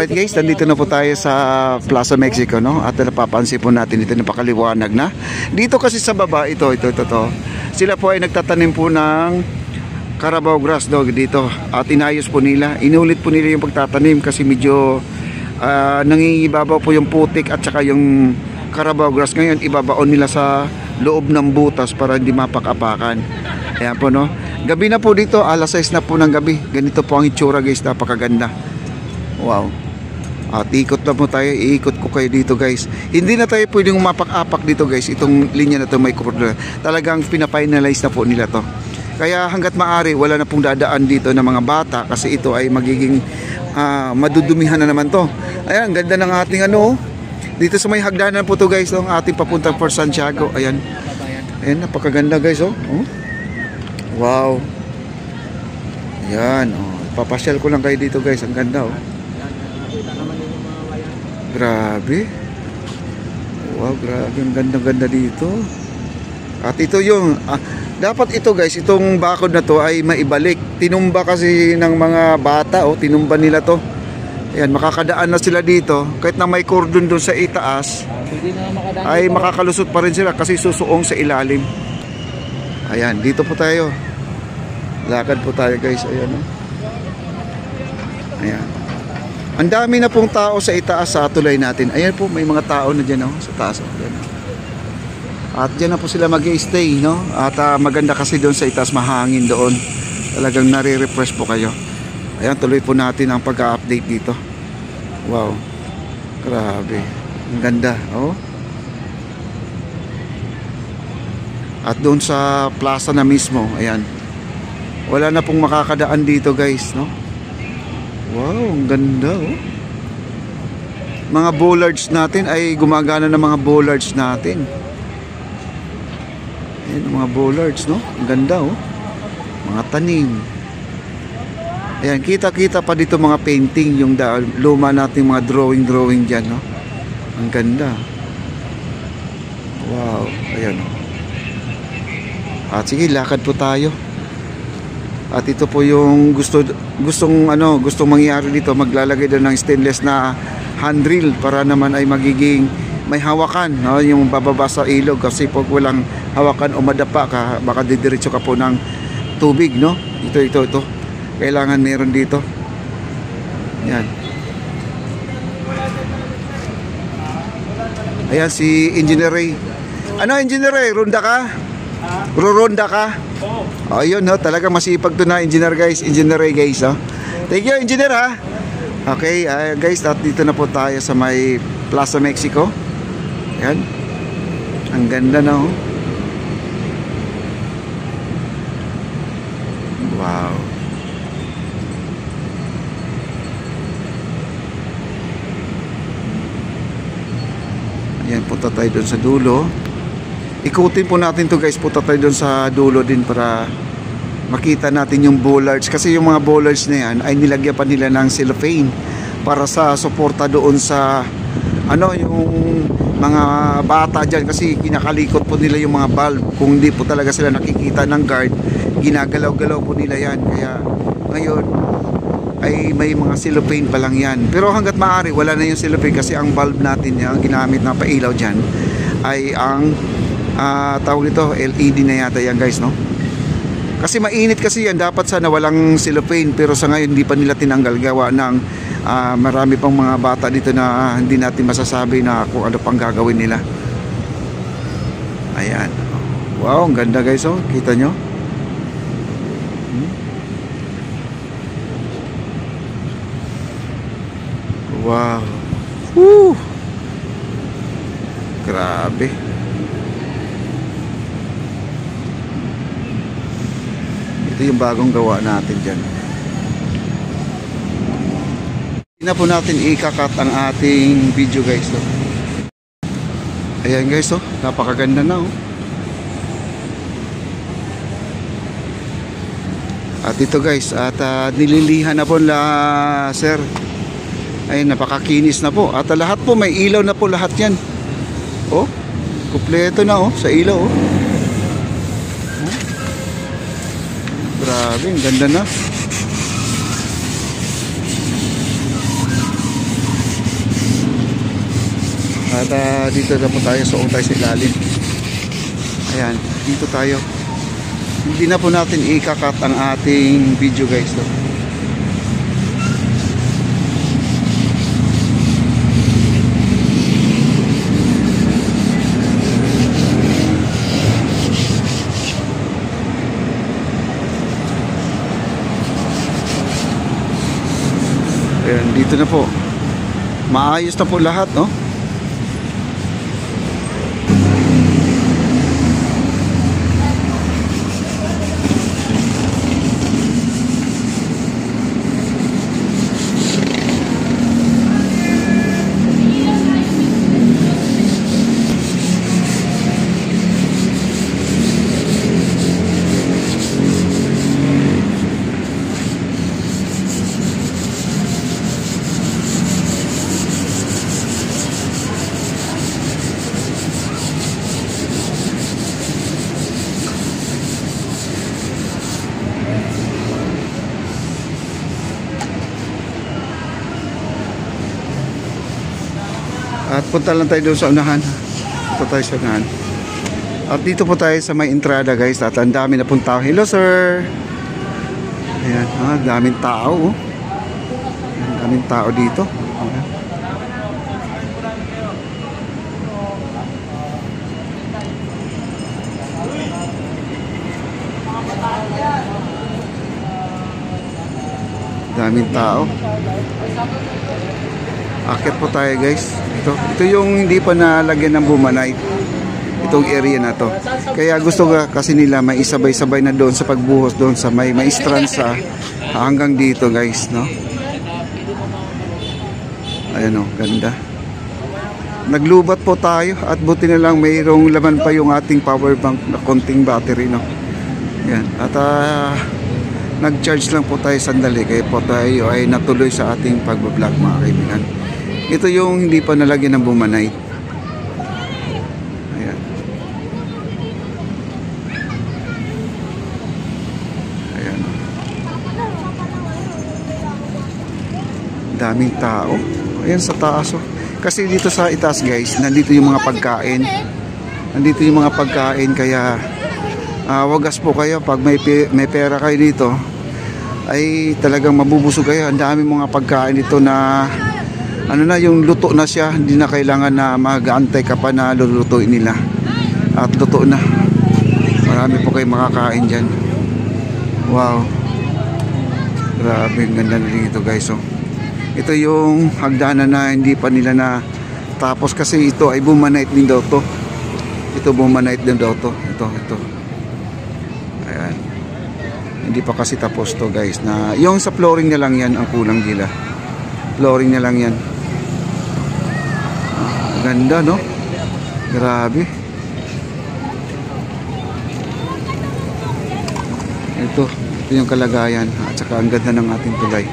Alright guys, nandito na po tayo sa Plaza Mexico, no? At napapansin po natin dito, napakaliwanag na. Dito kasi sa baba, ito. Sila po ay nagtatanim po ng Carabao grass dog dito. At inayos po nila, inulit po nila yung pagtatanim kasi medyo nangingibabaw po yung putik at saka yung Carabao grass. Ngayon, ibabaon nila sa loob ng butas para hindi mapakapakan. Ayan po, no? Gabi na po dito, alas 6 na po ng gabi. Ganito po ang itsura guys, napakaganda. Wow. At ikot na po tayo, iikot ko kayo dito guys. Hindi na tayo pwedeng mapak-apak dito guys. Itong linya na to may kurdo. Talagang pinafinalize na po nila to. Kaya hanggat maaari, wala na pong dadaan dito ng mga bata kasi ito ay magiging madudumihan na naman to. Ayan, ganda ng ating ano. Dito sa may hagdanan po to guys, ang ating papuntang for Santiago. Ayan. Ayan, napakaganda guys, oh. Wow. Ayan, oh. Papasyal ko lang kayo dito guys, ang ganda, oh. Grabe. Wow, grabe, ang ganda-ganda dito. At ito yung dapat ito guys, itong bakod na to ay maibalik. Tinumba kasi ng mga bata, oh, tinumba nila to. Ayan, makakadaan na sila dito. Kahit na may cordon doon sa itaas, ay makakalusot pa rin sila kasi susuong sa ilalim. Ayan, dito po tayo. Lakad po tayo guys, ayan, oh. Ayan. Ang dami na pong tao sa itaas sa tulay natin. Ayan po, may mga tao na dyan, oh, sa taas. Ayan. At dyan na po sila mag-i-stay, no? At maganda kasi doon sa itaas, mahangin doon. Talagang nare-refresh po kayo. Ayan, tuloy po natin ang pag-update dito. Wow. Grabe. Ang ganda, oh. At doon sa plaza na mismo, ayan. Wala na pong makakadaan dito guys, no? Wow, ang ganda, oh. Mga bollards natin ay gumagana ng mga bollards natin. Ayan, mga bollards, no? Ang ganda, oh. Mga tanim. Ayan, kita-kita pa dito mga painting, yung luma natin mga drawing dyan, no? Ang ganda. Wow, ayan, oh. At sige, lakad po tayo. At ito po yung gustong mangyari dito, maglalagay doon ng stainless na handrail para naman ay magiging may hawakan, no? Yung bababa sa ilog kasi pag walang hawakan o madapa ka, baka didiretso ka po ng tubig, no? Ito. Kailangan meron dito. Yan. Ayan si Engineer Ray. Ano Engineer Ray? Ronda ka? Ronda ka? Oo. Oh, yun, no? Talaga masipag to na Engineer guys. Engineer Ray guys, no? Thank you Engineer, ha? Okay, guys, at dito na po tayo sa may Plaza Mexico. Ayan. Ang ganda na, oh. Wow. Ayan, punta tayo doon sa dulo. Ikutin po natin to guys, punta tayo doon sa dulo din para makita natin yung bollards. Kasi yung mga bollards na yan ay nilagyan pa nila ng cellophane para sa suporta doon sa yung mga bata dyan. Kasi kinakalikot po nila yung mga bulb. Kung hindi po talaga sila nakikita ng guard, ginagalaw-galaw po nila yan. Kaya ngayon ay may mga cellophane pa lang yan. Pero hanggat maaari wala na yung cellophane kasi ang bulb natin, yung ginamit na pailaw dyan ay ang tawag nito LED na yata yan guys, no? Kasi mainit kasi yan, dapat sana walang cellophane, pero sa ngayon hindi pa nila tinanggal gawa ng marami pang mga bata dito na hindi natin masasabi na kung ano pang gagawin nila. Ayan. Wow, ang ganda guys, oh. Kita nyo? Wow. Woo! Grabe. Ito yung bagong gawa natin dyan. Hindi na po natin ikakat ang ating video guys, no? Ayan guys, oh. Napakaganda na, oh. At ito guys, at nililihan na po sir. Ayun, napakakinis na po. At lahat po, may ilaw na po lahat yan. Oh, kumpleto na, oh, sa ilaw, oh. Grabe, ang ganda na. At dito na po tayo, suong tayo sa ilalim. Ayan, dito tayo. Hindi na po natin ikakat ang ating video guys. No? Ayan, dito na po. Maayos na po lahat, no? At punta lang tayo doon sa unahan. Punta tayo sa unahan. At dito po tayo sa may entrada guys. At ang dami na pong tao. Hello sir. Ayan, daming tao. Oh. Daming tao dito. Ayan. Daming tao. Akit po tayo guys. Ito yung hindi pa nalagyan ng bumanite. Itong area na to. Kaya gusto kasi nila may isabay-sabay na doon sa pagbuhos doon sa may maestransa hanggang dito guys, no? Ayan o, ganda. Naglubat po tayo at buti na lang mayroong laman pa yung ating power bank na konting battery, no? Ayan. At nag-charge lang po tayo sandali kaya po tayo ay natuloy sa ating pag-vlog mga kaibigan. Ito yung hindi pa nalagyan ng bumanite. Ayan. Ayan. Daming tao. Ayan sa taas. Oh. Kasi dito sa itaas guys, nandito yung mga pagkain. Nandito yung mga pagkain kaya wagas po kayo pag may pera kayo dito ay talagang mabubusog kayo. Ang dami mga pagkain dito na ano na, yung luto na siya, hindi na kailangan na mag-aantay ka pa na lulutuin nila at luto na. Marami po kayo makakain dyan. Wow, grabe, ganda na dito guys. So, ito yung hagdanan na hindi pa nila na tapos kasi ito ay bumanite din daw to. Ito bumanite din daw to. Ito ayan, hindi pa kasi tapos to guys. Na yung sa flooring na lang yan ang kulang nila. Flooring na lang yan. Ganda, no? Grabe. Ito yung kalagayan at saka ang ganda ng ating tulay.